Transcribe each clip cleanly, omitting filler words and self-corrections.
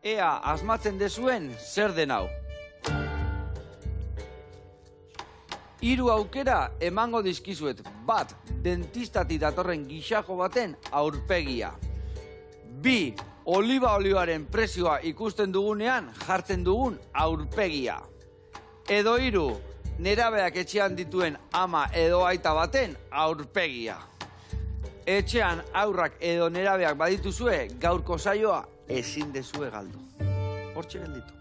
ea asmatzen dezuen zer den hau. 3 aukera emango dizkizuet. Bat, dentistati datorren gixajo baten aurpegia. 2, oliba-olioaren prezioa ikusten dugunean jartzen dugun aurpegia. Edo 3, nerabeak etxean dituen ama edo aita baten aurpegia. Etxean aurrak edo nerabeak badituzue, gaurko saioa ezin dezue galdu. Hortxe gelditu.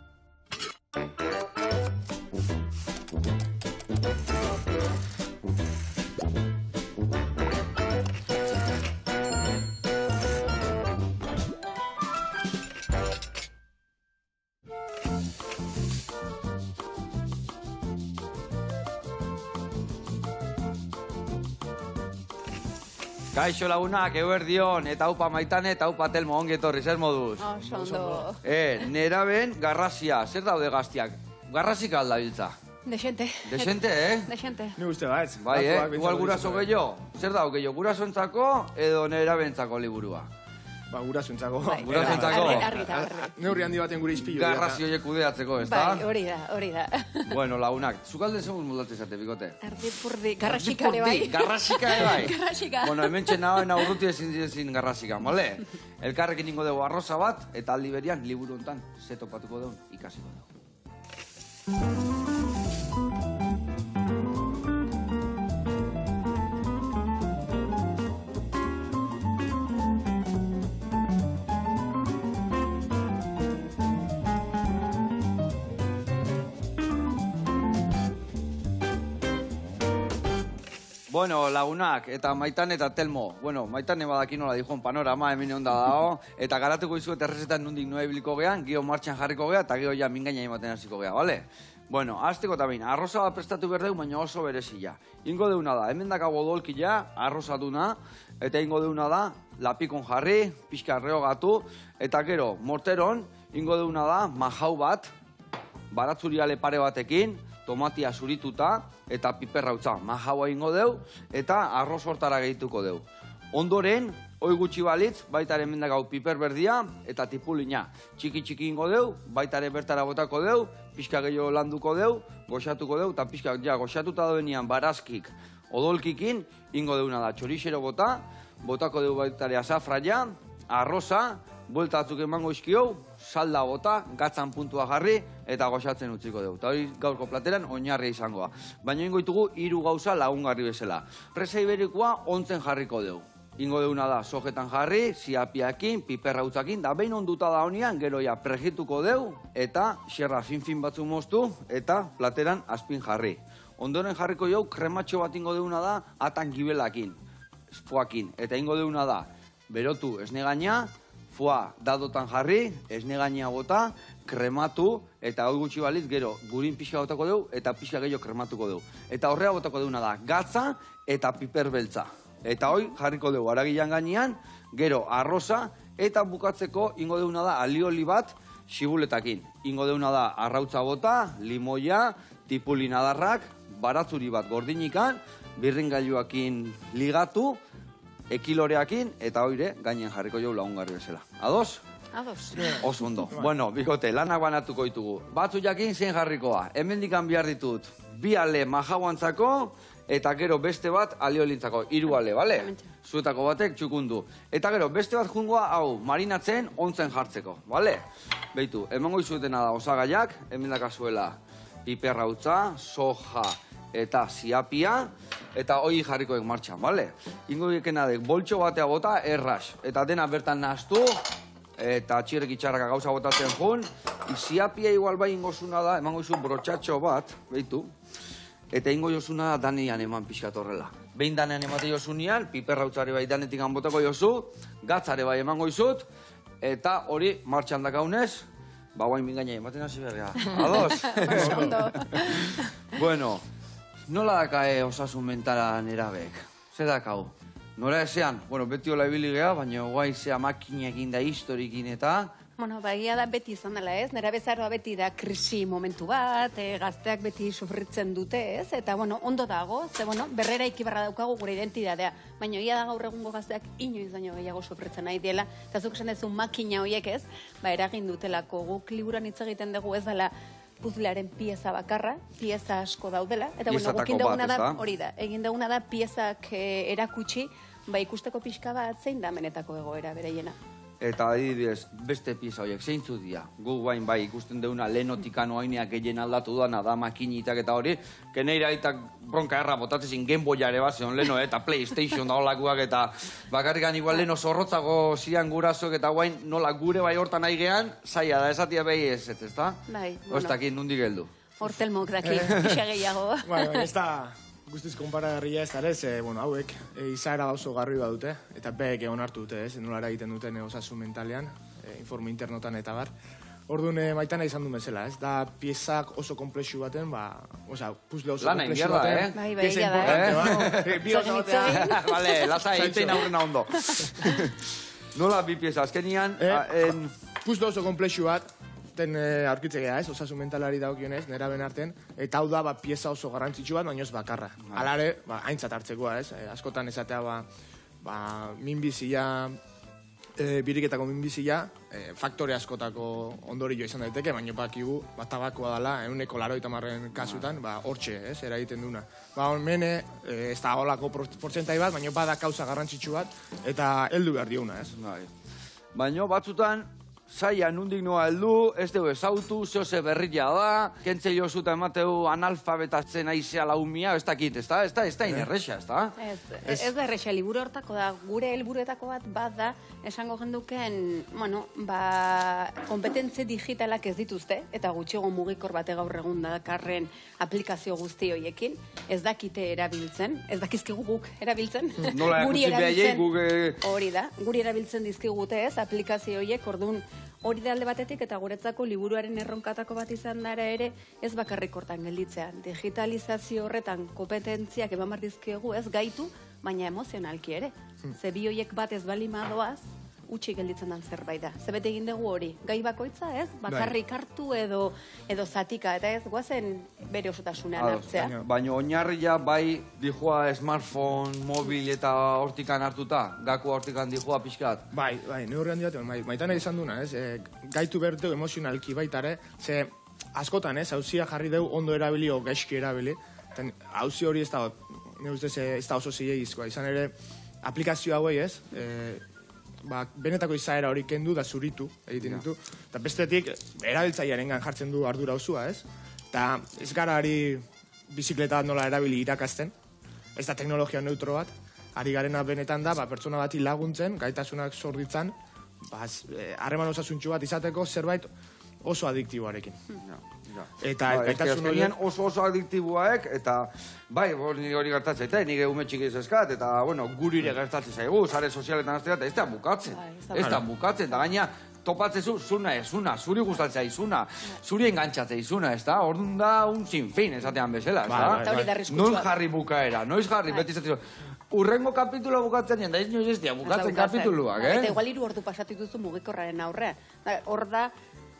Kaixo lagunak, eguerdion, eta haupa Maitane, eta haupa Telmo, ongi etorri, zer moduz? Ondo. Neraben garrazia, zer daude gaztiak? Garrazik alda biltza? Desente. Desente, eh? Desente. Ni uste bat. Bai, igual guraso gehiago? Zer dau, gehiago gurasoentzako edo nerabentzako liburua? Ba, gurasoentzako. Gurasoentzako. Argi. Neurri handi baten gure izpilu. Garrazi horiek kudeatzeko, ez da? Bai, hori da. Bueno, lagunak, zukalde zegoz moldatzen zate, bikote? Erdipurdi, garrasikare bai. Garrasika bai. Garrasika. Bueno, hemen txena urruti ezin garrasika, mole? Elkarrekin ingo dugu arroza bat, eta aldi berian, liburu hontan, ze topatuko dugu, ikasiko dugu. Bueno, lagunak, eta Maitane eta Telmo. Bueno, Maitane badaki nola dijon panorama, hemen onda dago. Eta garatuko izuet errezetan nundik noa ibiliko gean, gio martxan jarriko gea, eta gio ja mingaina ematen hasiko gea, bale? Bueno, hasteko eta bain, arroza bat prestatu behar dugu, baina oso berezia. Ingo deuna da, hemen dakago odolkia, arrozatuna, eta ingo deuna da, lapikon jarri, pixka rehogatu, eta gero, morteron, ingo deuna da, majau bat, baratzuriale pare batekin, tomatia zurituta, eta piperra utza. Majaua ingo deu, eta arroz hortara gehituko deu. Ondoren, oi gutxi balitz, baitare mendakau piper berdia, eta tipulina. Txiki ingo deu, baitare bertara botako deu, pixka gehiago landuko deu, goxatuko deu, eta pixka, ja, goxatuta doenian barazkik, odolkikin, ingo deuna da. Txorixero botako deu baitare azafraia, arroza, buelta batzuk emango izkiou, salda bota, gatzan puntua jarri, eta goxatzen utziko dugu. Eta hori gaurko plateran oinarria izangoa. Baina ingo ditugu 3 gauza lagungarri bezala. Presa iberikoa ontzen jarriko dugu. Ingo deuna da sojetan jarri, ziapiakin, piperra utzakin, da behin onduta da honian, gero ja prejituko dugu, eta xerra fin batzu moztu, eta plateran azpin jarri. Ondoren jarriko dugu, krematxo bat ingo deuna da, atan gibelakin, espoakin. Eta ingo deuna da, berotu esnegaina, foa dadotan jarri, esnegaina bota, krematu, eta hori gutxi balitz, gero, gurin pixka botako dugu, eta pixka gehiago krematuko dugu. Eta horrea botako duguna da, gatza eta piper beltza. Eta hori jarriko dugu, aragilan gainean, gero, arroza, eta bukatzeko ingo duguna da, alioli bat, xibuletakin. Ingo duguna da, arrautza bota, limoia, tipulin adarrak, baratzuri bat gordinikan, birringailuakin ligatu, ekiloreakin, eta hoire, gainen jarriko jau lagungarri bezala. Ados? Ados. Oso ondo. Bueno, bikote, lanak banatuko ditugu. Batzu jakin zein jarrikoa. Hemendikan behar ditut, 2 ale majauantzako, eta gero beste bat aliolintzako. 3 ale, bale? Zuetako batek txukundu. Eta gero beste bat jungoa, hau, marinatzen, ontzen jartzeko, bale? Beitu, emango izuetena da osagaiak, hemendakazuela piperra utza, soja, eta ziapia, eta hoi jarrikoek martxan, bale? Ingo gekena dek, boltxo batea bota, erraz. Eta dena bertan nahaztu, eta txirrek itxarraka gauza botatzen jun. Ziapia igual bai ingozuna da, emango izu brotxatxo bat, behitu. Eta ingo jozuna da danean eman pixkat horrela. Behin danean emate jozunian, piperra utzare bai danetik botako jozu, gatzare bai emango izut, eta hori martxan dakaunez, ba guain bingaina ematen hasi berga. Ados? Ondo. Bueno, nola dakae osasun mentala nerabek? Zer dakau? Nora ezean, bueno, beti hola ibili geha, baina guai zea makinekin da historikin eta Bueno, egia da beti izan dela, ez? Nera bezaroa beti da krisi momentu bat, gazteak beti sufritzen dute, ez? Eta, bueno, ondo dago, ze, bueno, berrera ikibarra daukagu gure identidadea. Baina, ia da gaur egungo gazteak inoiz baino gehiago sufritzen nahi diela. Eta zuk esan dezu makina horiek, ez? Eragin dutelako guk liburuan hitz egiten dugu, ez dela puzlearen pieza bakarra, pieza asko daudela. Eta, bueno, gukin duguna da, hori da, egin duguna da piezak erakutsi, ikusteko pixka bat zein da benetako egoera bereiena. Eta adibidez, beste pieza horiek, zeintzu dira? Gu guain bai ikusten deuna lehenotikan oaineak gehien aldatu duana da makinitak eta hori, keneira aitak bronka erra botatzezin Gameboyare bat zeon leheno eta PlayStation da holakoak eta bakarrikan igual leheno zorrotzago zian gurasoek eta guain nola gure bai hortan nahi gehan, zaila da esatia behi ez da? Bai, bueno. Oztakin, nundik heldu? Hortelmok daki, pixa gehiago. Bai, ez da... Guztiz konparagarria ez da, bueno, hauek izaera oso garri badute, eta beek egon hartu dute, nola egiten duten osasun mentalean, informe internotan eta bar. Orduan, Maitana izan du bezala, ez da piezak oso komplexu baten, puzle oso komplexu baten. Bai, egia da. Bi oso batean. Vale, lasa egiten aurrena ondo. Nola bi pieza, azkenian... Puzle oso komplexu bat, aurkitzea ez, osasun mentalari daukionez, nera ben arten, eta hau da, pieza oso garrantzitsu bat, baina ez bakarra. Alare, aintzat hartzekoa ez, askotan esatea, minbizia, biriketako minbizia, faktore askotako ondorio izan daiteke, baina bakigu, tabakoa dela, 180 kasutan, hortxe, ez, eragiten duna. Hemen, ez da holako portzentai bat, baina bada kauza garrantzitsu bat, eta heldu behar diuna, ez. Baina batzutan, zaila nundik noa heldu, ez dugu ezautu, zehose berria da, kentze jozuta emateu analfabetatzen aizea laumia, ez dakit, ez da inerrexa, ez da? Ez da errexa, liburu hortako da, gure helburuetako bat da, esango jenduken, kompetentze digitalak ez dituzte, eta gutxiago mugikor bate gaur egun dakarren aplikazio guzti horiekin, ez dakite erabiltzen, ez dakizkigu guk erabiltzen, nola erakutsi behaiei guk... Hori da, guri erabiltzen dizkigute ez, aplikazio horiek, orduan, hori da alde batetik eta guretzako liburuaren erronkatako bat izan dara ere ez bakarrik hortan gelditzean. Digitalizazio horretan kompetentziak eman bar dizkiegu ez gaitu, baina emozionalki ere. Ze bi horiek bat ez bali madoaz, utxi gelditzen den zerbait da. Ze bete egin dugu hori, gai bakoitza ez, bakarrik hartu edo zatika, eta ez guazen bere osotasunean hartzea. Baina oinarria bai dijua smartphone, mobil eta hortikan hartuta, gako hortikan dijua pixkat. Bai, neurri handi bat, Maitana izan duna, ez, gaitu bertu emozionalki baitare, ze askotan, ez, hauzia jarri dugu ondo erabili o gaizki erabili, hauzi hori ez da, ne ustez ez da oso zilegizkoa, izan ere, aplikazio hauei, ez, benetako izaera hori kendu da zuritu egiten ditu. Eta bestetik, erabiltzailearengan jartzen du ardura osua, ez? Eta ez gara ari bizikleta nola erabili irakasten, ez da teknologia neutro bat, ari garena benetan da, pertsona bati laguntzen, gaitasunak zorditzan, harreman osasuntxu bat izateko zerbait oso adiktiboarekin. Eta gaitasun horien oso adiktiboak, eta bai, hori gertatzen, eta nire ume txiki ezeskat, eta gurire gertatzen zaigu, sare sozialetan aztera, eta ez da bukatzen. Ez da bukatzen, eta gaina topatzezu, zuna, zuri gustatzea izuna, zuri engantzatzea izuna, ez da? Orduan da, un sinfin, esatean bezala, ez da? Noiz jarri bukaera, noiz jarri, beti izatzen urrengo kapitulo bukatzen nien, da ez noiz ez dira bukatzen kapituluak, Eta igual 3 ordu pasatu duzu mugikorraren aurrean. Hor da,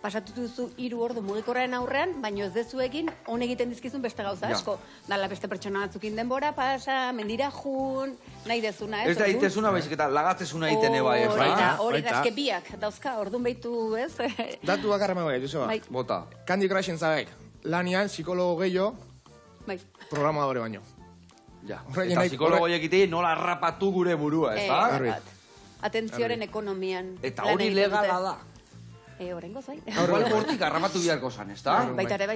pasatu duzu 3 ordu mugikorraren aurrean, baina ez dezu egin, hon egiten dizkizun beste gauza asko. Dala beste pertsona batzukin denbora pasa, mendira jun, nahi dezuna, ez? Ez da itezuna, baizik eta lagatzezuna iten eba, ez da? Hori da, eske biak, dauzka, orduan behitu, ez? Datu bakarra magoa, Joseba. Bota. Candy Crushen zabek, lanian, psikologo gehiago, programadore baino. Ja, eta psikologo egitei nola rapatu gure burua, ez da? Atentzioaren ekonomian. Eta hori legala da. Horrengo zai. Igual hortik arrapatu biharko zan, ez da? Baitare.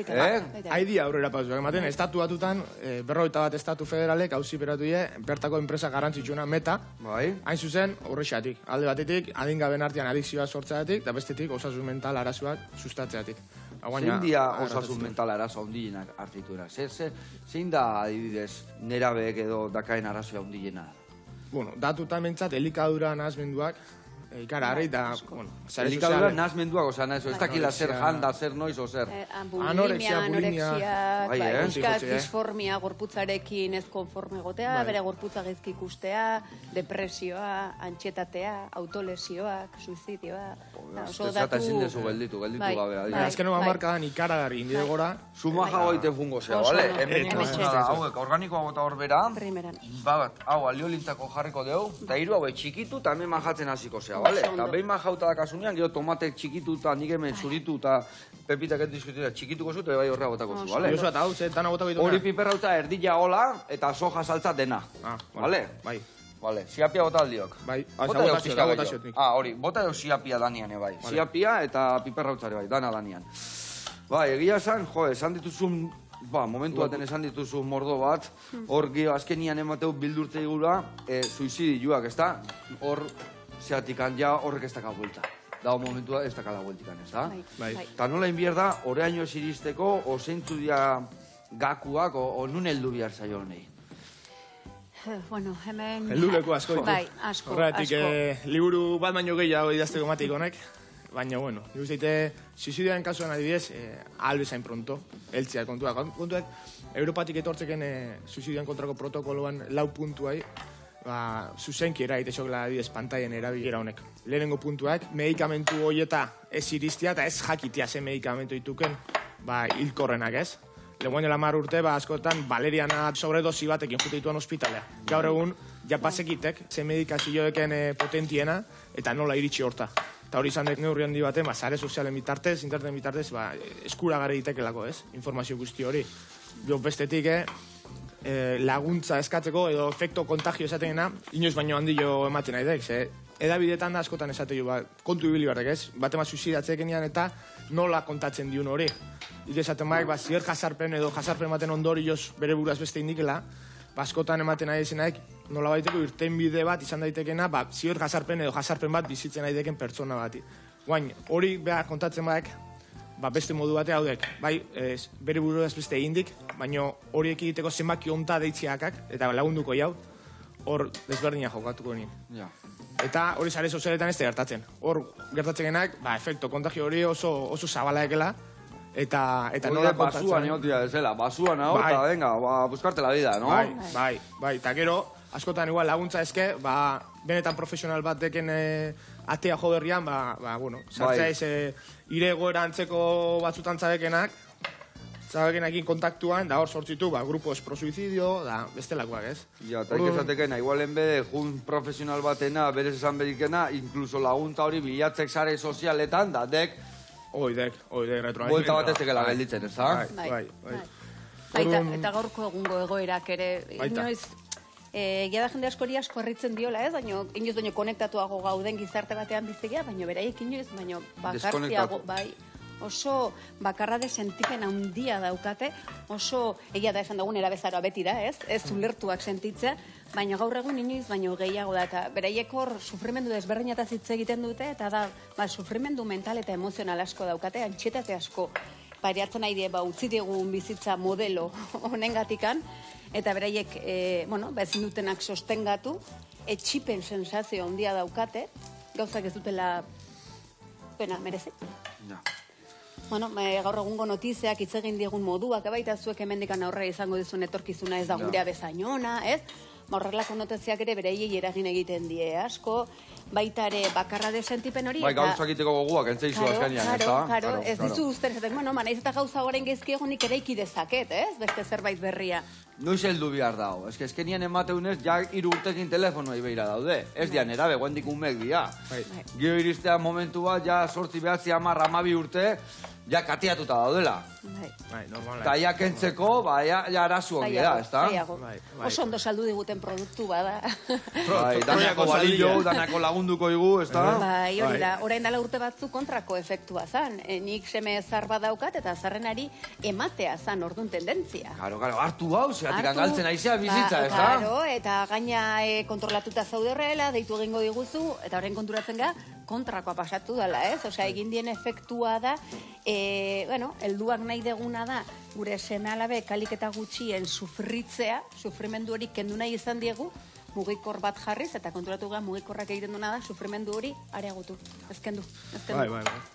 Haidi aurrera pauzuak ematen, estatu batutan, 51 estatu federalek auziperatu die, bertako enpresa garrantzitsuna Meta, hain zuzen, horrexatik. Alde batetik, adingaben artean adikzioa sortzeatik, eta bestetik, osasun mental arazoak sustatzeatik. Zein dia osasun mental arazo ondienak artituera? Zein da, adibidez, nerabeek edo dakaen arazoa ondiena? Bueno, datutan bentsat, elikadura nahazmenduak, ikaragarri, eta, bueno, sare Elikadura sozialen. nazmenduak, osea, nahi, ez dakila zer janda, zer noiz, o zer. Bulimia, anorexia, Bai, eh? pixkat, disformia, gorputzarekin ez konforme egotea, bere gorputza gaizki ikustea, depresioa, antxetatea, autolesioak, suizidioa. Eta ezin dezu gelditu gabe. Azkeneko hamarkadan ikaragarri indide gora. Suma jagoite fungo zea, Oso bale? ondo. Hemen Hemetxe. hauek organikoa bota hor bera. Primeran. Bat, hau aliolintzako jarriko dugu, eta hiru hauek txikitu eta hemen majatzen hasiko zea, bale? Oso ondo. Eta behin majauta dakasunean, gero tomate txikitu eta nik hemen zuritu eta pepitak ez diskutira txikituko zu, eta bai horrea botako zu, bale? Josu, eta hau, ze dana botako ditu. Hori piperrautza erdila hola eta soja saltza dena, bale? Bai. Bale, siapia bota aldiok. Bai, Bota deu pixka botazio. gehiago. Hori, bota deu siapia danian, bai. Siapia eta piperrautzare, bai, dana danian. Bai, egia esan, esan dituzun, momentu baten esan dituzun mordo bat, hor gio azkenian emateu bildurte igura, suizidioak, ezta? Hor, zeatikan ja horrek ez daka buelta. Dago momentua ez dakala bueltikan, ezta? Bai. Eta nola inbierda, oraino ez iristeko, o zeintzu dia gakuak, o nun heldu bihar zaio honei. Bueno, hemen... Helduleku asko ditu. Bai, asko, Horregatik, asko. liburu bat baino gehiago idazteko matik honek, baina, bueno, nik uste dite, suizidioaren kasuan adibidez, albezain pronto, eltzia kontuak. Kontuak, Europatik etortzeken suizidioaren kontrako protokoloan 4 puntuai, zuzenki eraitezokela adibidez pantaien erabilera honek. Lehenengo puntuak, medikamentu horieta ez iristia eta ez jakitia ze medikamentu dituken, hilkorrenak ez. Leguaino 10 urte, askotan, valeriana sobredosi batekin jute dituen ospitalea. Gaur egun, ja pasekitek, ze medikazioeken potentiena, eta nola iritsi horta. Eta hori izan dek neurri handi baten, sare sozialen bitartez, interneten bitartez, eskuragarri ditekelako, ez? Informazio guzti hori. Jo bestetik, laguntza eskatzeko, edo efekto kontagio esatenena, inoiz baino handio ematen nahi dek, ze edabidetan da askotan esate jo, kontu ibili barrek, ez? Batema suizidatzekenean eta nola kontatzen diun hori. Ite esaten baek, zier jasarpen edo jasarpen ematen ondorioz bere buruaz beste indikela, askotan ematen nahi zenaik, nola baiteko irten bide bat izan daitekena, zier jasarpen edo jasarpen bat bizitzen nahi deken pertsona bati. Guain, hori behar kontatzen baek, beste modu batea haudek, bere buruaz beste indik, baina horiek egiteko zenbaki onta deitziakak, eta lagunduko jau, hor desberdina jokatuko nien. Eta hori sare sozialetan ez da gertatzen. Hor gertatzen genak, efekto kontagio hori oso zabala ekela, eta nola kontatzen. Basuan egotia ezela, basuan hau, eta venga, buscarte la vida, no? Bai, eta gero, askotan igual laguntza eske, benetan profesional bat deken atea jo berrian, bueno, sartzea ez irego erantzeko batzutan zabekenak, zabekenakin kontaktuan, da hor sortzitu, grupos pro suicidio, da bestelakoak, ez? Ja, eta ikezatekena, igual enbede, jun profesional batena, berez esan berikena, inkluso laguntza hori bilatzek sare sozialetan, da dek, Oidek, retroalizazioa. buelta bat ez tekela gelditzen, ez da? Bai. Eta gaurko egungo egoerak ere, inoiz, egia da jende askori asko harritzen diola, ez? Inoiz baino konektatuago gauden gizarte batean bizigia, baino beraiek inoiz, baino bakartiago, bai. Oso bakarra de sentipen handia daukate, oso, egia da esan dugun erabezaroa beti da, ez? Ez ulertuak sentitzea, baina gaur egun inoiz baino gehiago da, eta beraiek hor sufrimendu desberdinataz hitz egiten dute, eta da, sufrimendu mental eta emozional asko daukate, antxetate asko pairatzen nahi die, utzi diegun bizitza modelo honengatikan, eta beraiek, ezin dutenak sostengatu, etxipen sensazio handia daukate, gauzak ez dutela pena merezi. Gaur egungo notiziak hitz egin diegun moduak, baita zuek hemendikan aurre izango dizuen etorkizuna ez da gurea bezainona, ez? Horrelako notiziak ere bereiei eragin egiten die asko, baita ere bakarra de sentipen hori. Bai, gauzak iteko goguak, entzeizu azkanian, ez da? Karo, ez dizu usten, naiz eta gauza goren gezki egonik eraiki dezaket, ez? Beste zerbait berria. Noiz heldu behar dago, eskenien emateunez, ja 3 urtekin telefonoi behira daude. Ez dian erabe, guendik umek dia. Gio iristea momentu bat, ja 8, 9, 10, 12 urte, ja kateatuta daudela. Normala. Eta ja kentzeko, ja arazu ongi da, ez da? Oso ondo saldu diguten produktu bada. Danako balillo, danako lagunduko igu, ez da? Bai, hori da, orain dela urte batzu kontrako efektua zan. Nik seme zar badaukat eta zarrenari ematea zan orduan tendentzia. Karo, hartu hau, zeatik galtzen aizea bizitza, ez da? Karo, eta gaina kontrolatuta zaude horrela, deitu egingo diguzu, eta orain konturatzen ga, kontrakoa pasatu dela, ez? Osea, egin dien efektua da, helduak nahi deguna da, gure seme alabe kalik eta gutxien sufritzea, sufrimendu hori kendu nahi izan diegu, mugikor bat jarriz, eta konturatu gara mugikorrak egiten duena da, sufrimendu hori areagutu. Ezkendu.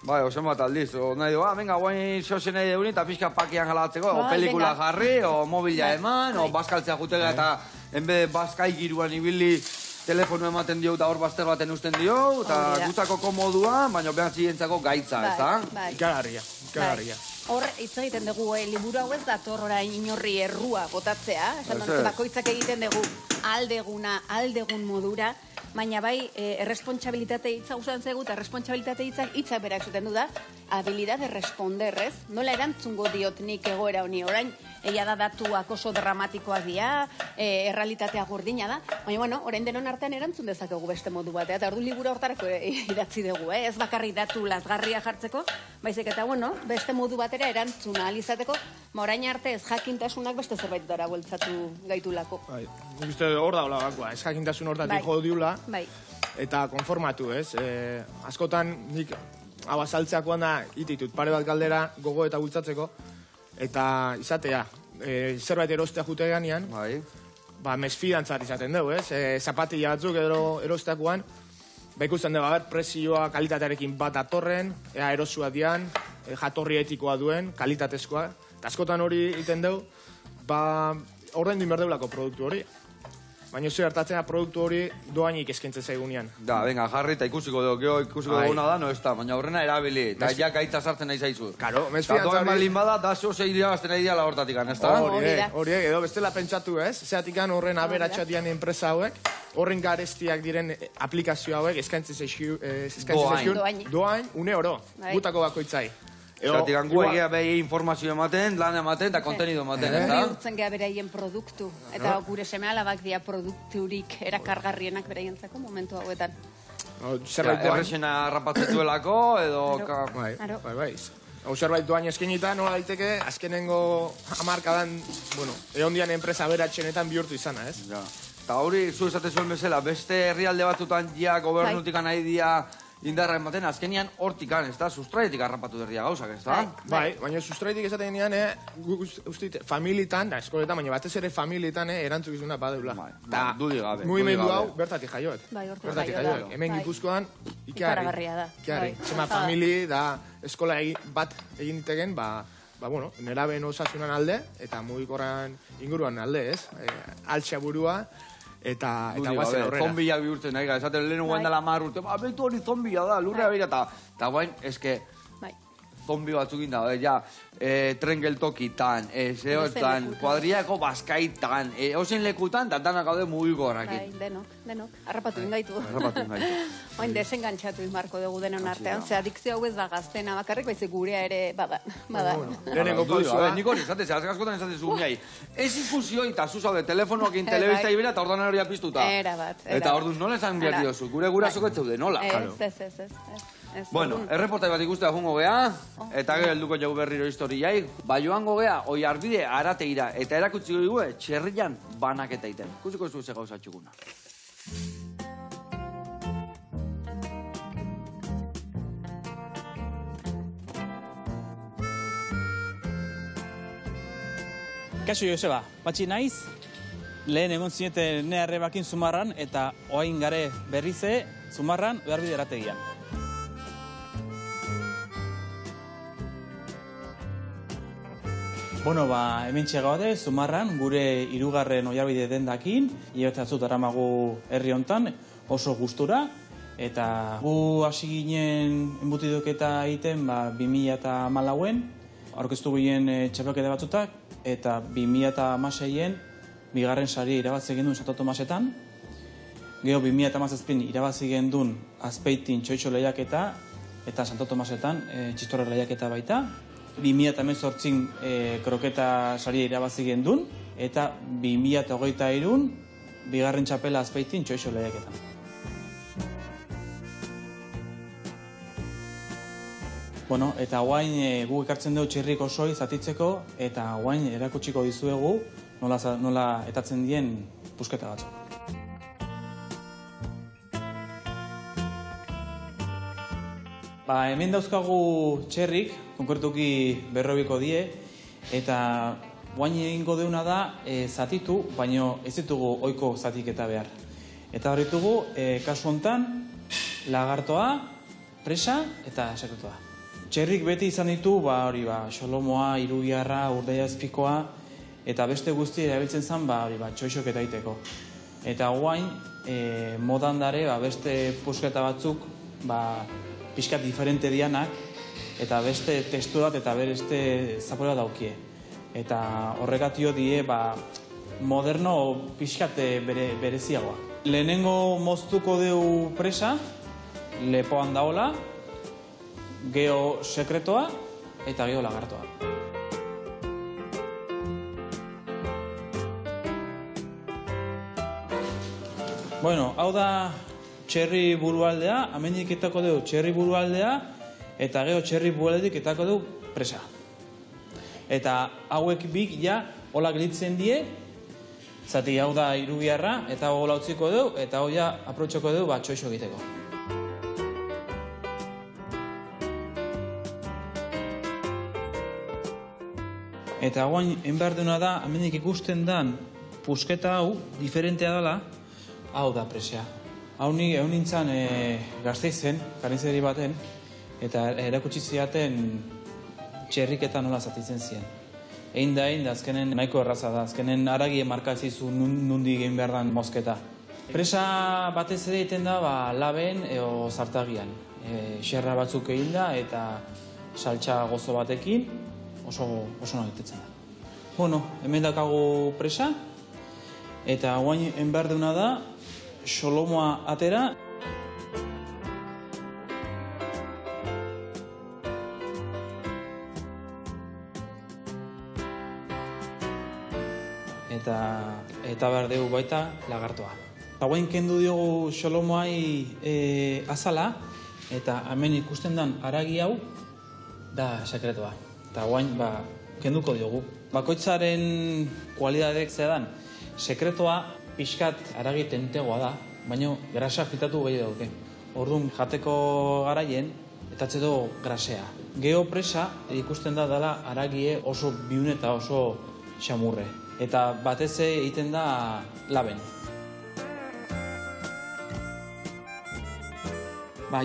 Bai. Ozen bat aldiz, nahi du, venga, guain xosen nahi deuni, eta pixka pakian jalatzeko, o pelikula jarri, o mobila eman, o bazkaltzea jutega, eta enbe bazkai giruan ibili, telefonu ematen dio eta hor bazter baten usten dio, eta gutako komodua, baina behar zientzako gaitza, ez da? Ikaragarria. Hor, hitz egiten dugu, liburu hau ez dator orain inorri errua botatzea, esan bakoitzak egiten dugu aldegun modura, baina bai, erresponsabilitate hitza usan zegu, eta erresponsabilitate hitza berak zuten du da, habilidad de responder, ez? Nola erantzungo diot nik egoera honi, orain, egia da datuak oso dramatikoak dira, errealitatea gordina da, baina, bueno, orain denon artean erantzun dezakegu beste modu bat, eta ordu liburu hortarako idatzi dugu, ez bakarri datu lazgarria jartzeko, baizik eta, bueno, beste modu batera erantzuna alizateko, orain arte ez jakintasunak beste zerbaitutara bultzatu gaitulako. Nik uste hor daula gakoa, ez jakintasun hortatik jo diula, eta konformatu, ez? Askotan, nik hau azaltzeakoan da ititut pare bat galdera gogo eta bultzatzeko, eta izatea, zerbait erostea jute ganean, mesfidantzat izaten dugu, ez? Zapatilla batzuk erosteakoan, ikusten dugu, presioa kalitatearekin bat atorren, erosua dian, jatorri etikoa duen, kalitatezkoa, eta askotan hori egiten dugu, ordaindu inber deulako produktu hori. Baina zer hartatzen da produktu hori doainik eskentzen zaigunean. Da, venga, jarri eta ikusiko dugu, gona da, no ez da, baina horrena erabili, eta ja gaitza sartzen nahi zaizu. Karo, mesfidantzari... Eta malin bada, da zeo irabazten nahi dira hortatik, ez da? Horiek, edo bestela pentsatu ez, zeatik horren aberatxatian enpresa hauek, horren garestiak diren aplikazio hauek eskentzen zaizkiun doain, une oro, gutako bakoitzai. Zeratik angu egia behi informazio ematen, lan ematen eta kontenido ematen, ez da? Bihurtzen geha beraien produktu, eta gure seme alabak dia produkturik erakargarrienak beraientzako momentu hauetan. Errexena rapatzetuelako, edo... Bai. Hau zerbait doain eskenita, nola daiteke, azkenengo hamarkadan, egondian enpresa beratxenetan bihurtu izana, ez? Eta hori, zu esate zuen bezala, beste herrialde batutan ja gobernutik nahi dia indarra ematen, azkenian hortikan, ez da? Sustraietik harrapatu derria gauzak, ez da? Bai, baina sustraietik esaten genean, familietan, da, eskoletan, baina batez ere familietan erantzukizuna badeula. Dudi gabe. Mugimendu hau, bertatik jaioek. Bai, hortik jaioek. Hemen Gipuzkoan, ikaragarria da. Zema famili, da, eskola bat egin ditegen, neraben osasunan alde, eta mugikorran inguruan alde, ez? Altxa burua, eta guazen horrela. Zombiak bihurtzen nahi, esaten lehenu guen dela mar urte, behitu hori zombia da, lurrea beira, eta guain, eske, zombi batzukin da, tren geltokitan, zehoetan, kuadriako bazkaitan, ozen lekutan, eta danak gaude mugigorrakin. Denok, harrapatu ingaitu. Oin desengantzatu izmarko dugu denon artean, ze adikzio hau ez da gaztena bakarrik, baizik gurea ere, bada. Lehenengo pausua. Nik hori esatez, askotan esatez guneai, ez ikusioi eta zuzaude telefonokin telebista ibila eta orduan hori apiztuta. Eta orduan nola esan behar diozu, gure gurasoko etzeude, nola? Ez. Bueno, erreportai bat ikustea jungo geha, eta gero helduko jau berriro historiai, joango geha, oi arbide arateira, eta erakutsi dugu, txerrian banaketa iten. Kusiko zu ze gauza txukuna. Kaixo Joseba, batxi naiz, lehen egon zinete neharrebakin Zumarran, eta oain gare berrize Zumarran beharbide erategian. Hemen txegaude, Zumarran, gure hirugarren oiarbide dendakin, hilabeteatzut aramagu herri hontan, oso gustura, eta gu hasi ginen embutidoketa egiten 2014en, aurkeztu ginen txapelketa batzutak, eta 2016en bigarren sari irabazi gendun Santo Tomasetan, gero 2017 irabazi gendun Azpeitin txoitxo lehiaketa, eta Santo Tomasetan txistorre lehiaketa baita, 2018 kroketa saria irabazi gendun, eta 2023 bigarren txapela Azpeitin txoitxo lehiaketan. Eta guain guk ekartzen dugu txirrik osoi zatitzeko, eta guain erakutsiko dizuegu nola etatzen dien pusketa batzuk. Hemen dauzkagu txerrik, konkretuki berrobiko die, eta guain egingo deuna da zatitu, baino ez ditugu ohiko zatiketa behar. Eta hor ditugu, kasu hontan, lagartoa, presa eta sekretoa. Txerrik beti izan ditu, xolomoa, irubiarra, urdaiazpikoa, eta beste guzti erabiltzen zen, txoixok eta iteko. Eta guain, modan dare, beste pusketa batzuk, pixkat diferente dianak, eta beste testurat eta beste zapore bat daukie. Eta horregatio die, moderno pixkat bereziagoa. Lehenengo moztuko deu presa, lepoan daola, geho sekretoa eta geho lagartoa. Bueno, hau da txerri burualdea, amendik etako dugu txerri burualdea, eta geho txerri burualdetik etako dugu presa. Eta hauek bik ja hola gelitzen die, zati hau da irubiarra, eta hola utziko dugu, eta hau ja aprotxoko dugu txoixo egiteko. Eta guain, enbehar duna da, amendik ikusten dan pusketa hau, diferentea dela, hau da presea. Hau nintzen Gasteizen, karnizeri baten, eta erakutsi ziaten txerriketan nola zatitzen ziren. Egin da, azkenen nahiko erraza da, azkenen aragie markatzizu nundi egin behar dan mozketa. Presa batez ere egiten da laben edo zartagian. Xerra batzuk egin da eta saltxa gozo batekin oso nagitetzen da. Bueno, hemen dakagu presa, eta guain enbehar deuna da, xolomoa atera. Eta behar dugu baita lagartoa. Eta guain kendu diogu xolomoai azala, eta hemen ikusten den aragi hau da sekretoa. Eta guain kenduko diogu. Bakoitzaren kualidadek zedan, sekretoa pixkat aragi tentegoa da, baina grasa fitatu gehi dauke. Orduan jateko garaien, eta atzeto grasea. Geho presa ikusten da dela aragie oso biun eta oso xamurre. Eta batez egiten da laben.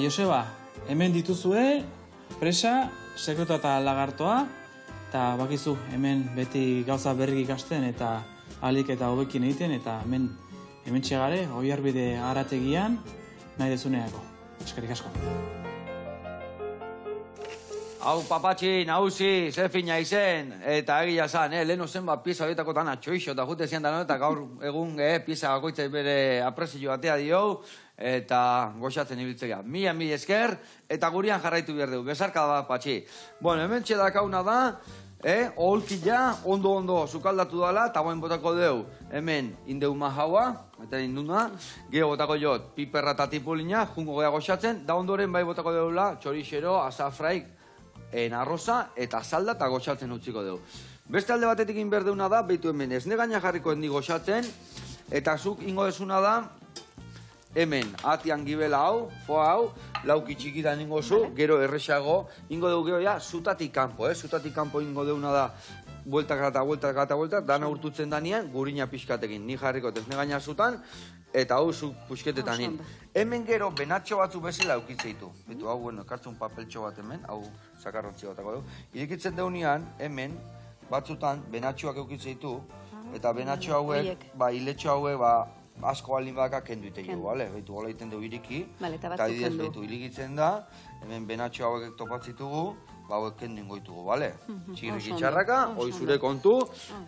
Joseba, hemen dituzue presa, sekretoa eta lagartoa, eta bakizu hemen beti gauza berrik ikasten eta alik eta hobekin egiten, eta hemen txegare, Oiarbide arategian, nahi dezuneako. Eskerrik asko. Hau papatxi, nahuzi, ze fina izen, eta egia zan, leheno zen pieza horietako tan atxoixo, eta jute zian eta gaur egun pieza bakoitzai bere aprezio batea dio, eta goxatzen ibiltzea. Mila esker, eta gurian jarraitu behar dugu, bezarka da patxi. Bueno, hemen txedakauna da, oholkia ondo sukaldatu dela, eta guain botako dugu, hemen indeu mahaua, eta induna, geho botako jot, piperra eta tipulina, jungo gea goxatzen, da ondoren bai botako dugula, txorixero, azafraik, arroza eta salda eta goxatzen utziko dugu. Beste alde batetik inberdeuna da, behitu hemen ez negaina jarriko hendi goxatzen, eta zuk ingo desuna da, hemen atian gibela hau, foa hau, lauki txikitan ingo zu, gero erresago, ingo dugu geho ja, zutatik kanpo, zutatik kanpo ingo deuna da, bueltak, dana urtutzen danean, gurina pixkatekin, ni jarriko ez negaina zutan, eta hau zu pusketetan in. Hemen gero benatxo batzu bezala eukitzeitu. Bitu, hau, bueno, ekartzen papeltxo bat hemen, hau sakarrontzi batako dugu. Irikitzen deunean, hemen, batzutan, benatxoak eukitzeitu, eta benatxo hauek, hiletxo hauek, asko alin badaka kendu ite jo, bale? Baitu, gola iten dugu iriki, eta adidez, baitu, irikitzen da, hemen benatxo hauek topatzitugu, hauek kendu ingoitugu, bale? Txirriki txarraka, hoi zure kontu,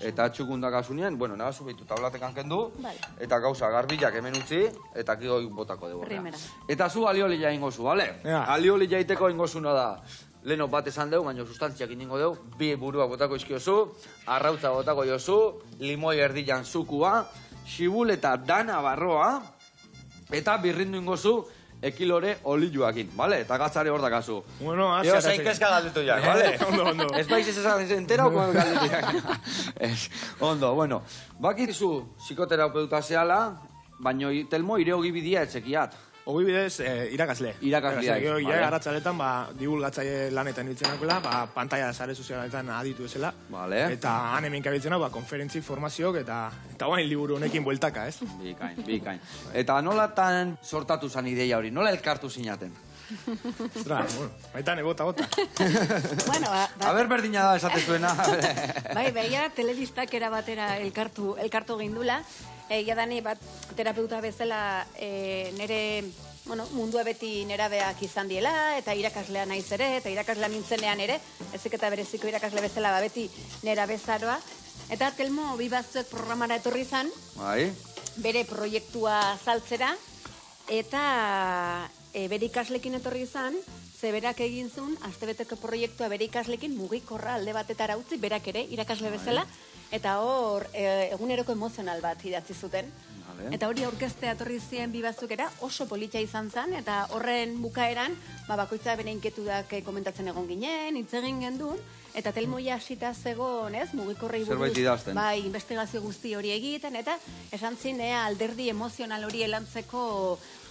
eta txukundak asunean, bueno, nagazu behitu tablatekan kendu, eta gauza garbilak hemen utzi, eta kiko botako dugu. Eta zu alioli ja ingozu, bale? Alioli jaiteko ingozuna da, leheno bat esan dugu, baina sustantziak ingo dugu, bi burua botako izkiozu, arrautza botako jozu, limoi erdilan zukua, xibul eta dana barroa, eta birrindu ingozu, ekilore olioakin, bale? Eta gatzare hor dakazu. Bueno, Eo zein kezka galdetu jak, bale? Ondo. Ez baiz ez esan entera, okoan galdetu jak. Ondo, bueno. Bakizu psikoterapeuta zehala, baina telmo ireo gibidia etzekiat. Ogi bidez, irakasle. Irakasleak, Gero, vale. arratzaletan, divulgatzaile lanetan hiltzenakoela, pantalla sare sozialetan aditu ezela. Vale. Eta han hemen kabiltzena, konferentzi, formazioak, eta guain liburu honekin bueltaka, ez? Bikain. Eta nolatan sortatu zan ideia hori? Nola elkartu zinaten? Ostras, baitan bota. Bueno, Aber berdina da esate zuena. bai, telebistak era batera elkartu gindula. Egia dani bat terapeuta bezala nire mundua beti nerabeak izan diela, eta irakaslea naiz ere, eta irakaslea nintzenean ere, ezik eta bereziko irakasle bezala beti nerabezaroa. Eta Telmo bi batzuek programara etorri zan, bere proiektua saltzera, eta bere ikaslekin etorri izan, ze berak egin zuen, astebeteko proiektua bere ikaslekin mugikorra alde batetara utzi, berak ere irakasle bezala, eta hor eguneroko emozional bat idatzi zuten. Eta hori aurkeztea etorri ziren bi batzukera oso politia izan zen, eta horren bukaeran, bakoitza bere inketudak komentatzen egon ginen, hitz egin gendun, eta Telmoia hasita zegoen, mugikorrei buruz, zerbait idazten. Bai, investigazio guzti hori egiten, eta esan zin, alderdi emozional hori elantzeko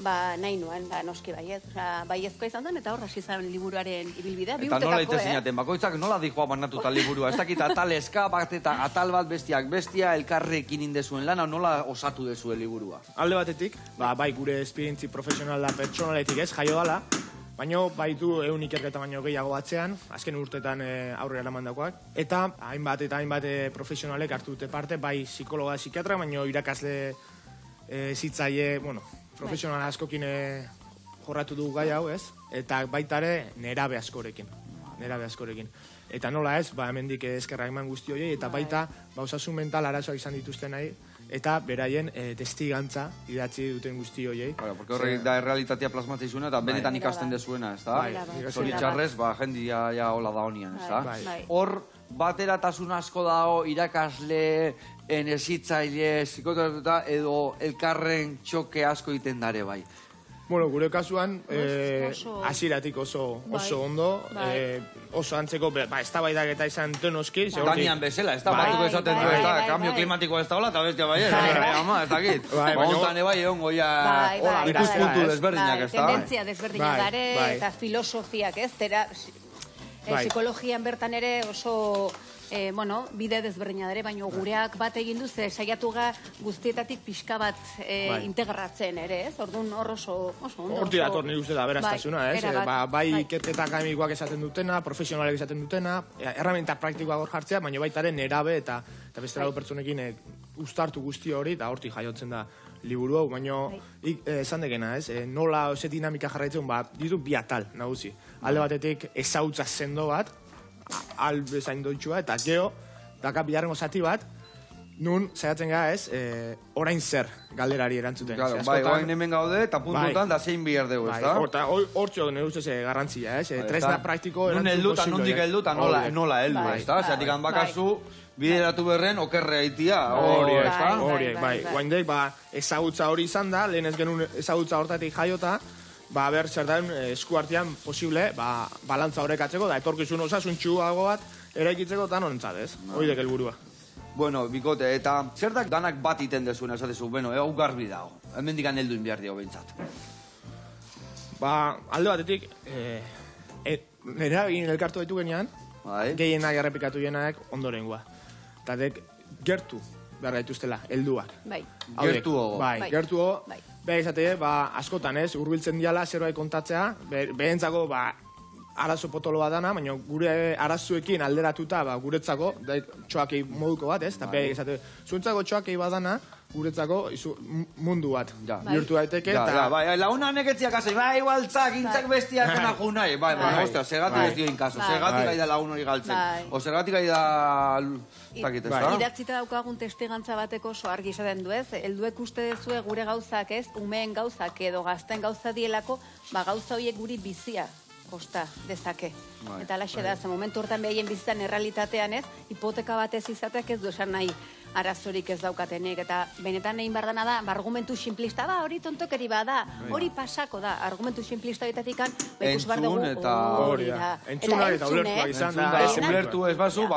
nahi nuen, noski baiet, baiezkoa izan zen, eta hor hasi zen liburuaren ibilbidea, bi eta urtetako, nola itezinaten, bakoitzak nola dijoa banatuta liburua, ez dakit atalezka, bat eta atal bat bestiak bestia, elkarrekin indezuen lana, nola osatu dezuen liburua? Alde batetik, bai gure esperientzi profesionala pertsonaletik ez, jaio dala, baina baitu ehun ikerketa baino gehiago atzean, azken urtetan aurrera eramandakoak, eta hainbat profesionalek hartu dute parte, bai psikologa, psikiatra, baina irakasle zitzaile, profesional askokin jorratu dugu gai hau, ez? Eta baitare nerabe askorekin. Eta nola ez, hemendik eskerrak eman guzti horiei, eta baita, osasun mental arazoak izan dituzten nahi, eta beraien testigantza idatzi duten guzti horiei. Porque horrek da errealitatea plasmatzen zuena, eta benetan ikasten dezuena, ez da? Zoritxarrez, jendia ja hola da honian, ez da? Hor, bateratasun asko dago irakasle, hezitzaile, psikoterapeuta, edo elkarren txoke asko iten dare bai. Bueno, gure kasuan, hasieratik oso ondo, oso antzeko, eztabaidak eta izan denoski. Danian bezala, ez da, batuko esaten du, ez da, kambio klimatikoa ez da hola, eta bestia bai, ez dakit. Baina bai, egon goia ikuspuntu desberdinak, ez da. Tendentzia desberdinak dare, eta filosofiak, ez, psikologian bertan ere oso bide desberdina dare, baina gureak bat egin duz, saiatu ga guztietatik pixka bat integratzen ere, ez? Orduan hor oso ondo. Horti dator nire uste da beraztasuna, ez? Bai ikerketa akademikoak esaten dutena, profesionalek esaten dutena, erramenta praktikoak hor jartzea, baina baitaren nerabe eta beste lau pertsonekin uztartu guzti hori, eta hortik jaiotzen da liburu hau, baina esan degena, ez? Nola ose dinamika jarraitzen, ditu bi atal, nagusi. Alde batetik ezautza sendo bat, albezain doitxua, eta gero, daka biharren osati bat, nun, saiatzen gara ez, orain zer galderari erantzuten. Bai, orain hemen gaude, eta puntutan da zein bihar dugu, ez da? Hortxo, nire ustez garrantzia, ez? Tresna praktiko erantzun posible. Nondik heldu, eta nola heldu, ez da? Zeatik bakazu, bideratu berren, okerre haitia, hori, bai. Guaindek, ezagutza hori izan da, lehen ez genuen ezagutza hortatik jaiota, ber, zer da, eskuartean posible, balantza horrekatzeko, da etorkizun osasuntxuago bat, eraikitzeko eta norentzat, ez? Hoidek helburua. Bueno, bikote, eta zer da danak bat iten dezuena, esatezu, hau garbi dago, hemen digan helduin behar dio behintzat. Alde batetik, nera egin elkartu ditu genean, gehienak errepikatu jenak ondorengoa. Eta gertu behar gaituztela, helduak. Gertuago. Gertuago. Beha izate, askotan ez, urbiltzen diala zerbait kontatzea, behentzako, arazo potolo bat dana, baina gure arazuekin alderatuta, guretzako, txoakei moduko bat, ez? Eta beha izate, zuntzako txoakei bat dana, guretzako mundu bat. Bihurtu daiteke, eta... Launa neketziak azai, igual gintzak bestiak gana ju nahi. Ostia, segatik ez dioin kaso, segatik gai da lagun hori galtzen. O segatik gai da... Idatzita daukagun testigantza bateko oso argi izaten du ez, helduek uste dezue gure gauzak ez, umeen gauzak edo gazten gauza dielako, gauza horiek guri bizia kosta dezake. Eta alaxe da, ze momentu hortan behien bizitzan errealitatean ez, hipoteka batez izateak ez du esan nahi arazorik ez daukatenek, eta benetan egin behar dana da, argumentu simplista, hori tontokeri bada, hori pasako da, argumentu simplista horretatik ikus behar dugu hori da. Entzunak eta ulertuak izan da. Ulertu ez bazu,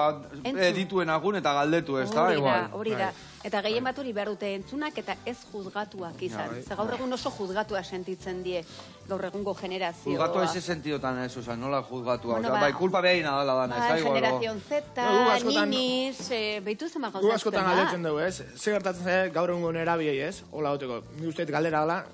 dituen agun eta galdetu ez da, igual. Hori da. Eta gehien bat hori behar dute entzunak eta ez juzgatuak izan. Ze gaur egun oso juzgatua sentitzen die gaur egungo generazioa. Juzgatua ese sentiotan ez, oza, nola juzgatua. Bai, kulpa behina dala dana, ez da igual. Generazion Z, Ninis, behitu zema gauzatzen da. Gu askotan galdetzen dugu, ez? Ze gertatzen gaur egungo nerabiei, ez? Hola hoteko, ni usteet galdera gala,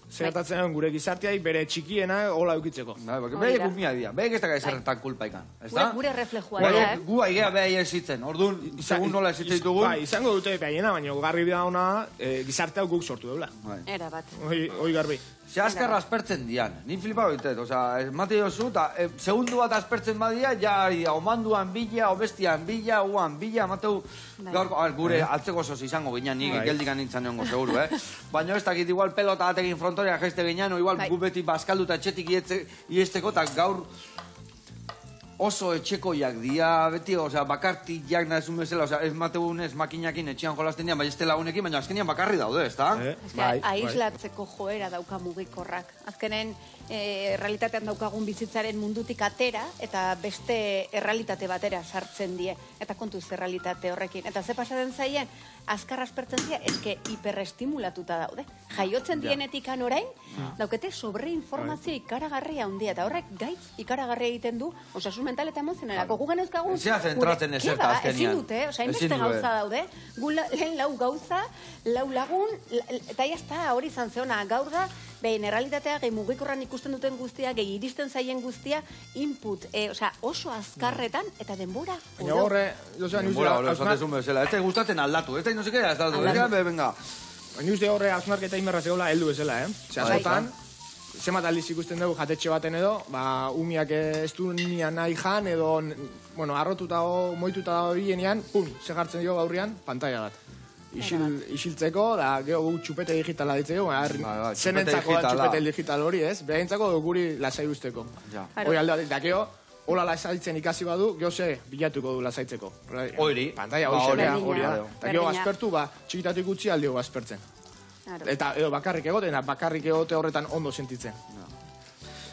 ze gertatzen gure gizarteai bere txikiena hola eukitzeko. Behe gumia dira, behe ez da ezerretan kulpa ikan. Gure reflejua da, gu aigea behe esitzen, orduan, segun nola esitzen ditugu. Bai, izango dute behaiena, baina garbi bida hona gizartea guk sortu deula. Era bat. Hoi garbi. Ze azkarra aspertzen dian, ni flipa behitet, oza, mate jozu, eta segundu bat aspertzen badia, ja, omanduan bila, obestian bila, uan bila, mateu, gaur, gure atzeko soz izango ginen, nik geldikan nintzen neongo, seguru, Baina ez dakit, igual pelota batekin frontoria jaiste ginen, o igual gu beti baskalduta etxetik iesteko, eta gaur oso etxekoiak dia, beti, oza, bakartiak nahezun bezala, oza, ez mategun ez makinakin etxean jolasten dian, bai ez lagunekin, baina azkenian bakarri daude, ez da? Aislatzeko joera dauka mugikorrak. Azkenen, errealitatean daukagun bizitzaren mundutik atera, eta beste errealitate batera sartzen die, eta kontuz errealitate horrekin. Eta ze pasatzen zaien, azkar aspertzen zia, eske hiperestimulatuta daude. Jaiotzen dienetikan orain, daukete sobreinformazio ikaragarria handia, eta horrek gaitz ikaragarria egiten du, osasun mental eta emozionalako. Gugan euskagun... Zea zentratzen ezerta azkenian. Ezin dute, osa, inbeste gauza daude. Gu lehen lau gauza, lau lagun, eta jazta hori izan zeona gaur da, behin errealitatea, gehi mugikorran ikusten duten guztia, gehi iristen zaien guztia, input, oso azkarretan, eta denbora. Baina horre, denbora, hori esatezun bezala. Ez da gustatzen aldatu, ez da no sekera ez aldatu. Venga. Baina uste horre hausnarketa inberra zegoela heldu bezala, Ze azotan, zemat aldiz ikusten dugu jatetxe baten edo, umiak ez du nian nahi jan, edo, bueno, arrotuta o moituta horienean, ze jartzen dio gaurrian, pantalla bat. Isiltzeko, da, geho gu txupete digitala ditzeko, zenentzako da txupete digital hori, ez? Behaintzako guri lasai usteko. Hori alde bat, da, geho, hola lasaitzen ikasi badu, geho ze bilatuko du lasaitzeko. Hori. Pantalla hori da. Eta geho aspertu, txikitatik utzi aldeo aspertzen. Eta edo bakarrik egoten, bakarrik egote horretan ondo sentitzen.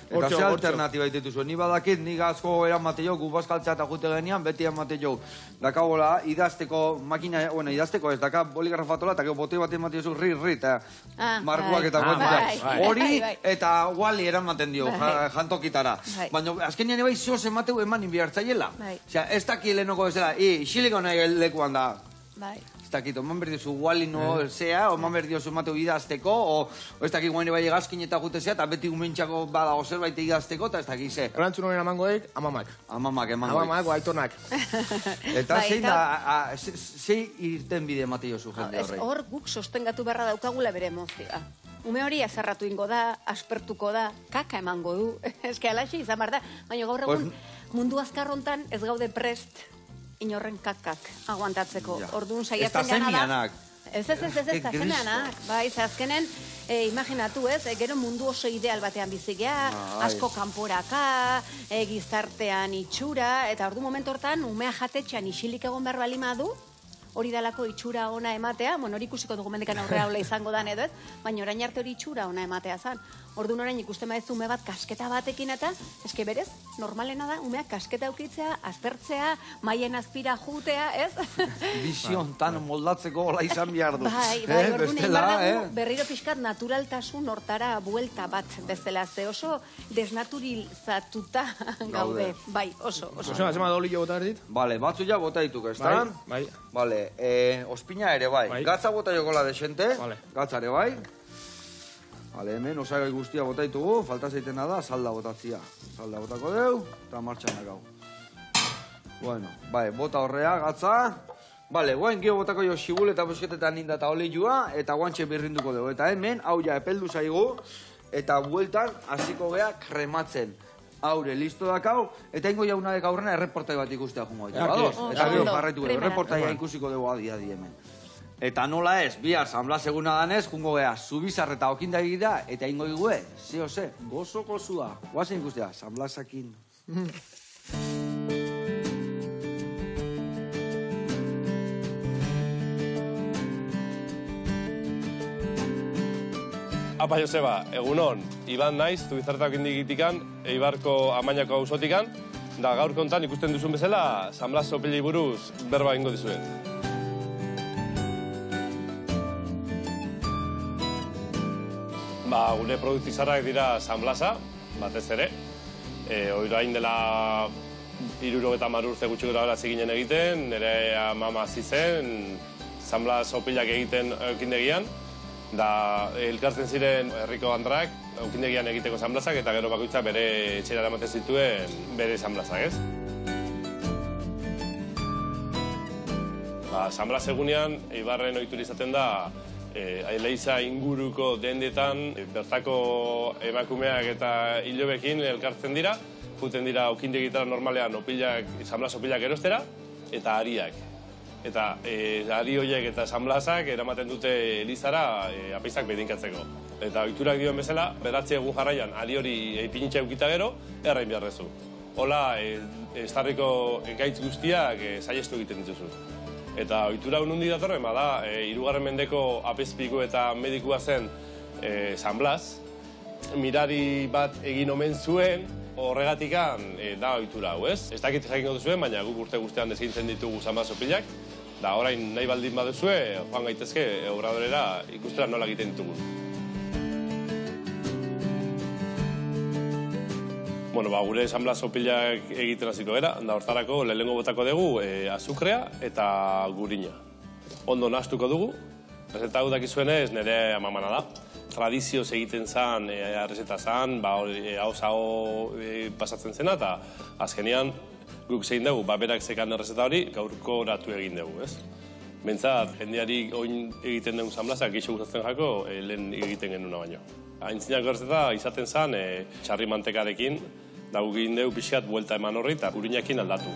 Eta ze alternatiba itetu zuen, ni badakit, ni gazko eran mate jo, gu baskaltzea eta jute genian, beti eran mate jo. Dakagola, idazteko makina, bueno, idazteko ez, daka boligrafatola, eta gero botoi bat emate jozu, eta markuak eta guetuta. Hori, eta guali eran maten dio, jantokitara. Baina, azkenian ebai zoz emateu eman inbiartzaiela. Osea, ez daki lehenoko bezala, xiliko nahi lekuan da. Ez dakit, oman berdiozu guali no zea, oman berdiozu mateu idazteko, o ez dakit guaini bai egazkin eta gute zea, eta beti gumentxako badago zerbait idazteko, eta ez dakit ze. Erantzun horien amangoik, amamak. Amamak, emangoik. Amamak, aitonak. Eta zein da, zein irten bide mate jozu jende horrei? Hor guk sostengatu beharra daukagula bere emozioa. Ume hori azarratu ingo da, aspertuko da, kaka emango du. Ez que alaxe izan behar da, baina gaur egun mundu azkarrontan ez gaude prest inorren kakak aguantatzeko. Orduan saiatzen gana da. Ez da zemeanak. Bai, ze azkenen, imaginatu ez, gero mundu oso ideal batean bizigea, asko kanporaka, gizartean itxura, eta ordu momentu hortan, umea jatetxean isilik egon behar balima du, hori dalako itxura ona ematea, bueno, hori ikusiko dugu mendekan aurrera hola izango dan edo ez, baina orain arte hori itxura ona ematea zan. Orduan orain ikusten baizu ume bat kasketa batekin eta, eske berez, normalena da, umeak kasketa aukitzea, aspertzea, maien azpira jutea, ez? Bizion tan moldatzeko hola izan behar du. Bai, orduan egin behar dugu, berriro pixkat naturaltasun hortara buelta bat bezala, ze oso desnaturizatuta gaude. Bai, oso. Zema da olio bota erdit? Bale, batzu ja bota dituk, ez da? Bai. Bale, ospina ere bai. Gatza bota jokola desente, gatza ere bai. Bale, hemen osagai guztia bota ditugu, falta zeitena da, salda botatzia. Salda botako deu, eta martxan dakau. Bueno, bai, bota horrea, gatza. Bale, guain gio botako jo xibul eta busketetan ninda eta olioa, eta guantxe birrinduko dugu. Eta hemen, hau ja epeldu zaigu, eta bueltan hasiko gea krematzen. Haure, listo dakau, eta ingo jaunadek aurrena erreportai bat ikustea jungo ditu. Eta gero jarraitu gero, erreportaia ikusiko dugu adi hemen. Eta nola ez, bihar San Blas eguna danez, jungo gea, Zubizar eta Okinda egitea, eta ingo igue, ze, gozoko zua. Guazen ikustea, San Blasakin. Apa Joseba, egunon, Iban naiz, Zubizarreta Okinda egitikan, Eibarko Amainako auzotikan, da gaur kontan ikusten duzun bezala, San Blas opili buruz berba ingo dizuet. Gure produktu izarrak dira San Blasa, batez ere. Orain dela 70 urte gutxi gora ziginen egiten, nire mama hasi zen, San Blas opilak egiten eukindegian, da elkartzen ziren herriko andrak eukindegian egiteko San Blasak, eta gero bakoitza bere etxera eramaten zituen bere San Blasak, ez? San Blas egunean, Eibarren ohitura izaten da, Leiza inguruko dendetan, bertako emakumeak eta hilobekin elkartzen dira, juten dira okindegitara normalean San Blas opilak erostera, eta ariak. Eta ari horiek eta San Blasak eramaten dute Elizara apeizak bedinkatzeko. Eta ohiturak dioen bezala, 9 egun jarraian ari hori ipinitza eukita gero, errain beharrezu. Hola, estarriko gaitz guztiak saiestu egiten dituzu. Eta ohitura nundi datorren, bada, 3. mendeko apezpiku eta medikua zen San Blas, mirari bat egin omen zuen, horregatikan da ohitura hau, ez? Ez dakit jakingo duzuen, baina guk urte guztean desgintzen ditugu San Blas opilak, da orain nahi baldin baduzue, joan gaitezke obradorera ikustera nola egiten ditugu. Bueno, gure San Blas opilak egiten hasiko gara, da hortarako lehenengo botako dugu azukrea eta gurina. Ondo nahastuko dugu, errezeta hau dakizuenez nire amamana da. Tradizioz egiten zen, errezeta zen, hau pasatzen zena, eta azkenean guk zein dugu, berak zekan errezeta hori, gaurko oratu egin dugu, ez? Bentsat, jendeari oin egiten dugu San Blasak, gixo gustatzen jako, lehen egiten genuna baino. Aintzinako errezeta izaten zen, txarri mantekarekin, da guk egin dugu pixkat buelta eman horri eta gurinakin aldatu.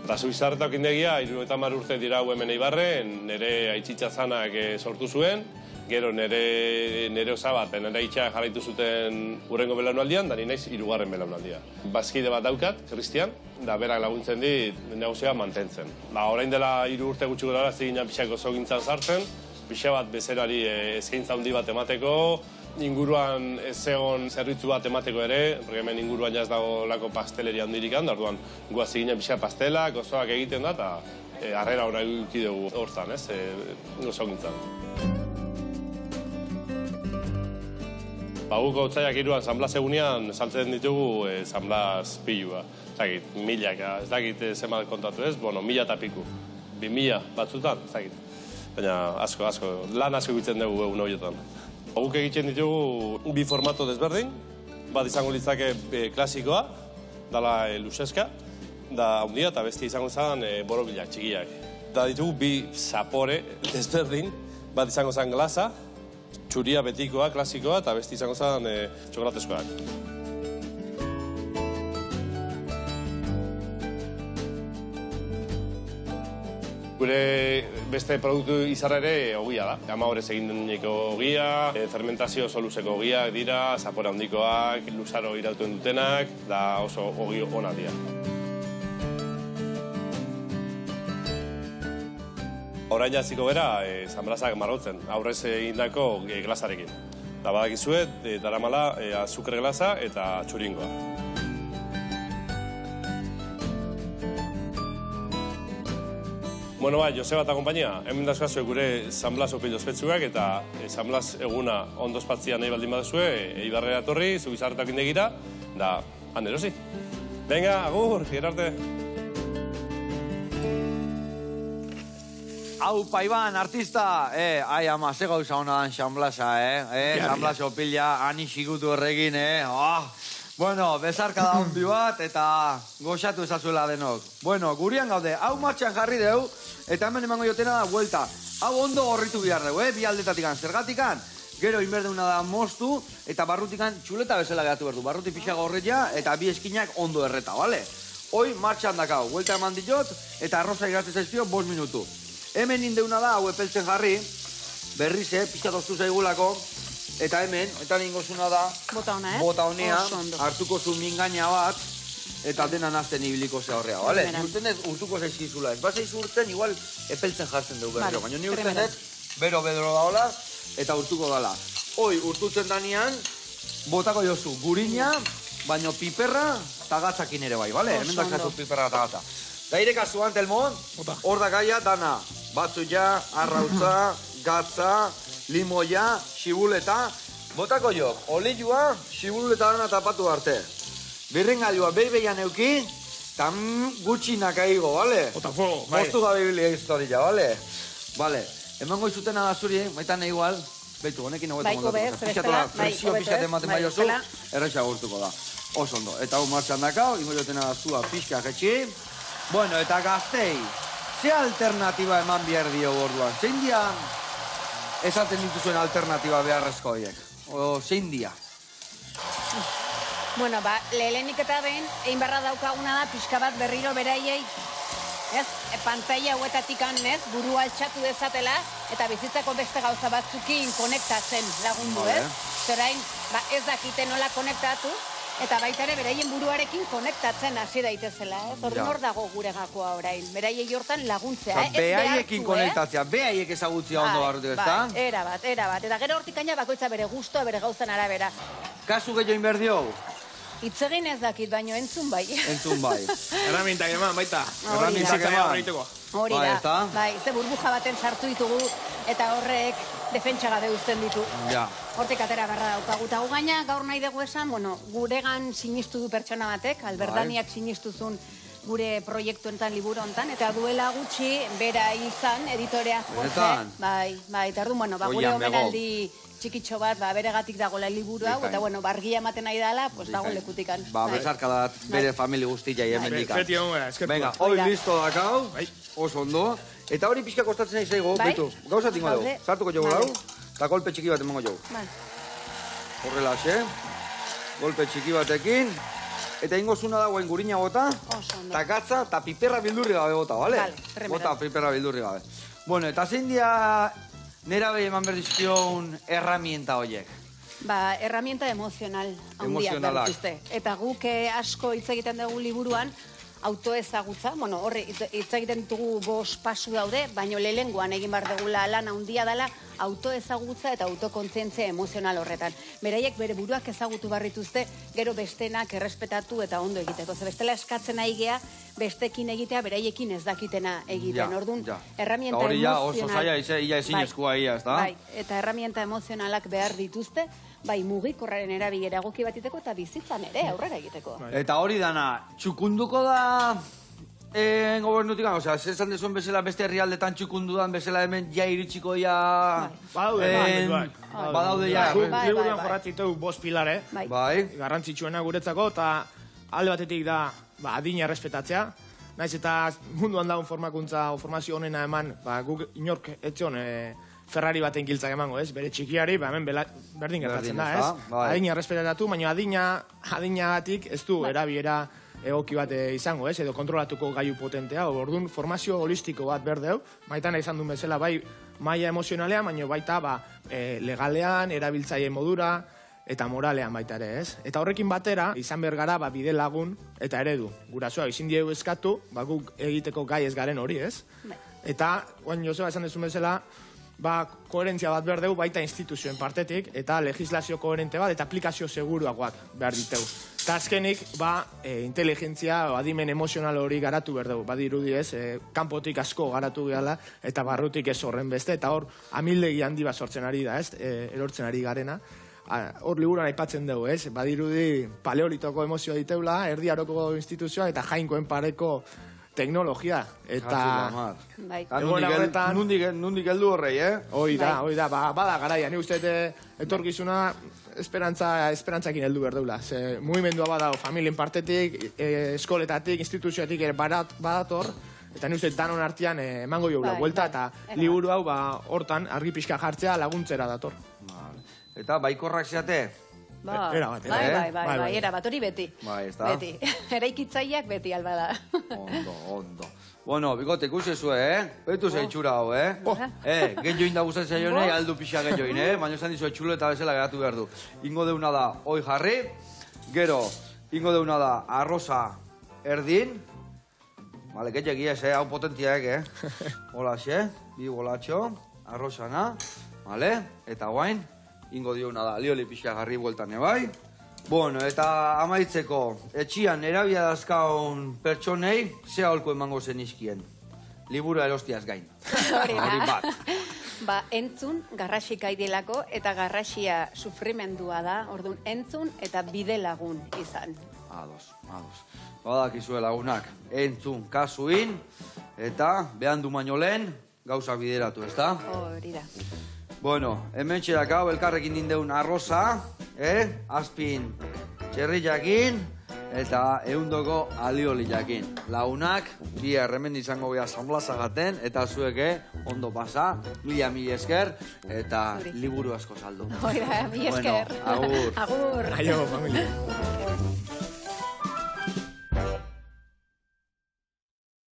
Eta Zubizarreta okindegia, 70 urte dira hemen Eibarren, nire aitzitza zanak sortu zuen, gero nire osabat, nire itxak jarraitu zuten urrengo belaunaldian, da ni naiz 3. belaunaldia. Bazkide bat daukat, Kristian, da berak laguntzen dit negozioa mantentzen. Orain dela 3 urte gutxi gora ziginan pixak oso gintzan sartzen, pixa bat bezerari eskaintza handi bat emateko, inguruan ez egon zerbitzu bat emateko ere, porque hemen inguruan jaz dago lako pasteleria handirik handa, orduan guaz ziginen pixa pastelak, osoak egiten da, eta harrera hona egukidegu hortan, ez, oso gintzan. Guk otsaiak 3an San Blas egunean saltzen ditugu San Blas pilua. Ez dakit, milaka, ez dakit zenbat kontatu ez, 1000 eta piku. 2000 batzutan, ez dakit. Baina asko, lan asko egiten dugu egun horietan. Guk egiten ditugu bi formato desberdin, bat izango litzake klasikoa, dala luzeska, da handia eta beste izango zen borobilak, txikiak. Da ditugu bi zapore desberdin, bat izango zen glasa, txuria betikoa, klasikoa, eta beste izango zen txokolateskoak. Gure beste produktu izarra ere ogia da. Ama horrez egin deneko ogia, fermentazio oso luzeko ogiak dira, zapore handikoak, luzaro irautuen dutenak, da oso ogi ona dira. Orain jaziko bera, San Blasak marrotzen, aurrez egindako glasarekin. Da badakizuet, daramala azukre glasa eta txuringoa. Bueno, Joseba eta kompainia, hemen dazkazue gure San Blas opil ospetsuak eta San Blas eguna ondo espatzia nahi baldin baduzue, Eibarrera etorri, Zubizarretak indegira, da, han erosi. Venga, agur, gerarte. Hau, Paiban, artista, ai ama, ze gauza hona dan San Blasa, San Blas opila, ani xikutu erregin, Bueno, bezarka da hundi bat, eta goxatu ezazuela denok. Bueno, gurian gaude, hau martxan jarri deu, eta hemen emango jotena da, vuelta. Hau ondo gorritu behar dugu, bi aldetatikan, zergatikan, gero inberdeuna da moztu, eta barrutikan txuleta bezala geratu behar du. Barruti pixa gorretia, eta bi eskinak ondo erreta, bale? Hoi, martxan dakau, vuelta eman ditot, eta arroza igazte zaizpio, 5 minutu. Hemen indeuna da, hau epeltzen jarri, berriz, pixa toztu zaigulako, eta hemen, eta ningozuna da, bota honea, hartuko zu mingaina bat, eta dena nazten ibiliko ze horrea, bale? Ni urten ez urtuko zaizkizula, ez bazaiz urten, igual epeltzen jartzen dugu berriro, baina ni urten ez, bero daola, eta urtuko dala. Hoi, urtutzen danean, botako jozu, gurina, baino piperra, eta gatzakin ere bai, bale? Hemen dakatu piperra eta gatza. Da ireka zuan, Telmo, hor da gaia, dana, batzu ja, arrautza, gatza, limoia, xibuleta, botako jok, olioa, xibuleta dana tapatu arte. Birringailua behi-behian euki, eta gutxinak aigo, bale? Ota fuego, bai. Moztu gabe bilia historia, bale? Bale, emango izutena da zuri, maitan igual, beitu, honekin hobeto Bai, mondatuko. hobe, Pixatola, bestela, bai, presio hobeto pixkat ez, ematen bai, baiozu, bestela. erraixa gurtuko da. Oso ondo, eta hau martxan dakau, ingo jotena zua pixka jetxi. Bueno, eta gaztei, ze alternatiba eman behar dio orduan? Zein dia esaten dituzuen alternatiba beharrezko horiek? O zein dia? Bueno, lehenik eta behin, egin barra daukaguna da, pixka bat berriro beraiei, ez, pantalla hauetatik ez, burua altxatu dezatela, eta bizitzako beste gauza batzukin konektatzen lagundu, Vale. ez? Zerain, ez dakite nola konektatu, eta baita ere beraien buruarekin konektatzen hasi daitezela, ez? Orduan hor dago gure gakoa orain, beraiei hortan laguntzea, ez Behaiekin behartu, konektatzea, behaiek ezagutzia ondo barrutu, ezta? Erabat. Eta gero hortik gaina bakoitza bere gustoa, bere gauzan arabera. Kasu gehiago inberdio? Itzegin ez dakit, baino entzun bai. Entzun bai. Erramintak eman, baita. Erramintak eman. Hori Bai, da, ezta? bai, ze burbuja baten sartu ditugu, eta horrek defentsa gabe uzten ditu. Ja. Hortik atera barra daukagu. Eta gu gaina gaur nahi dugu esan, bueno, guregan sinistu du pertsona batek, Alberdaniak sinistuzun gure proiektu enten, liburu hontan, eta duela gutxi, bera izan, editorea Jorge. Benetan? Bai, eta orduan, bueno, gure Oian, omenaldi txikitxo bat, beregatik dagoela liburu hau, Bikain. eta bueno, bargia ematen nahi dela, pues dago lekutikan. Besarka da bere familia guztia hemen dikan. Beti egon gara, eskertu. Venga, Hoi hoi da. listo dakau, Bai. oso ondo. Eta hori pixka kostatzen nahi zaigo, Bai. beitu, gauza tingo dugu. Gaude. Sartuko jogu Vale. lau, eta golpe txiki bat emango jogu. Bai. Horrela, golpe txiki batekin. Eta ingo zuna dagoen gurina bota, Oso ondo. eta gatza, eta piperra bildurri gabe bota, bale? Vale, primero. Bota piperra bildurri gabe. Bueno, eta zein dia nera behi eman berdizkion herramienta horiek? Herramienta emozional handiak Emozionalak. dituzte. Eta guk asko hitz egiten dugu liburuan, autoezagutza, bueno, horre hitz egiten ditugu 5 pasu daude, baino lehengoan egin bar degula lan handia dela autoezagutza eta autokontzientzia emozional horretan. Beraiek bere buruak ezagutu barrituzte, gero bestenak errespetatu eta ondo egiteko. Ze bestela eskatzen nahi gea, bestekin egitea beraiekin ez dakitena egiten. Orduan, herramienta Hori ja emozional. oso zaila, ia ezinezkoa ia, ez da? Bai, eta herramienta emozionalak behar dituzte, bai, mugikorraren erabilera egoki batiteko eta bizitzan ere aurrera egiteko. Eta hori dana, txukunduko da gobernutik, osea, zesan dezuen bezala beste herrialdetan txukundudan bezala hemen ja iritsiko ja... Badaude, bai. Badaude ja. Bai. Liburuan jorratzitu 5 pilare, Bai. Bai. garrantzitsuena guretzako, eta alde batetik da adina errespetatzea. Naiz eta munduan dagoen formakuntza o formazio honena eman, guk inork etzion Ferrari baten giltzak emango, ez? Bere txikiari, hemen berdin gertatzen da, ez? Bai. Adina errespetatu, baina adinagatik ez du erabiera egoki bat izango, ez? Edo kontrolatuko gailu potentea, orduan formazio holistiko bat berdeu, maitan izan duen bezala, bai maila emozionalean, baina baita legalean, erabiltzaile modura, eta moralean baita ere, ez? Eta horrekin batera, izan behar gara, bide lagun eta eredu. Gurasoa, izin diegu eskatu, guk egiteko gai ez garen hori, ez? Eta, oain Joseba esan dezun bezala, koherentzia bat behar dugu baita instituzioen partetik, eta legislazio koherente bat, eta aplikazio seguruak bat behar ditegu. Eta azkenik, inteligentzia, adimen emozional hori garatu behar dugu. Badirudi ez, kanpotik asko garatu gehala, eta barrutik ez horren beste, eta hor, amildegi handi bat sortzen ari da, ez, erortzen ari garena. Hor liburuan aipatzen dugu, ez, badirudi paleolitoko emozioa diteula, erdi aroko instituzioa, eta jainkoen pareko teknologia, eta... Bai. Nundik heldu horrei, Hoi da, bada garaia, ni uste etorkizuna esperantzakin heldu behar deula. Ze mugimendua badago, familien partetik, eskoletatik, instituzioatik ere badator, eta ni uste danon artean emango joula buelta, eta liburu hau hortan argi pixka jartzea laguntzera dator. Eta baikorrak zeate? Era bat, bai, era bat, hori beti. Bai, ez da? Beti. Eraikitzaileak beti alba da. Ondo. Bueno, bigote, ikusezue, Betu zeitxura hau, Genjoin da guztan zaionei, aldu pixa genjoin, Baina esan dizu etxulo eta bezala geratu behar du. Ingo deuna da, hoi jarri, gero, ingo deuna da, arroza erdin, vale, gehiagia ez, hau potentiak, Hola, bi bolatxo, arrozana, vale, eta guain, ingo diona da, lioli pixa jarri bueltan ebai. Bueno, eta amaitzeko, etxian erabia dazkaun pertsonei, ze aholko emango zen izkien. Libura erostiaz gain. Hori bat. Entzun garrasik aidelako eta garrasia sufrimendua da, orduan entzun eta bide lagun izan. Ados. Badakizue lagunak, entzun kasuin eta behan du baino lehen gauza bideratu, ezta? Hori da. Bueno, hemen txerakau elkarrekin dindeun arroza, azpin txerriakin eta eundoko alioliakin. Lagunak, bi erremen izango beha zanblazagaten eta zueke ondo pasa, mila esker eta liburu asko saldu. Hori da, mila esker. Bueno, agur. Agur. Aio, familia.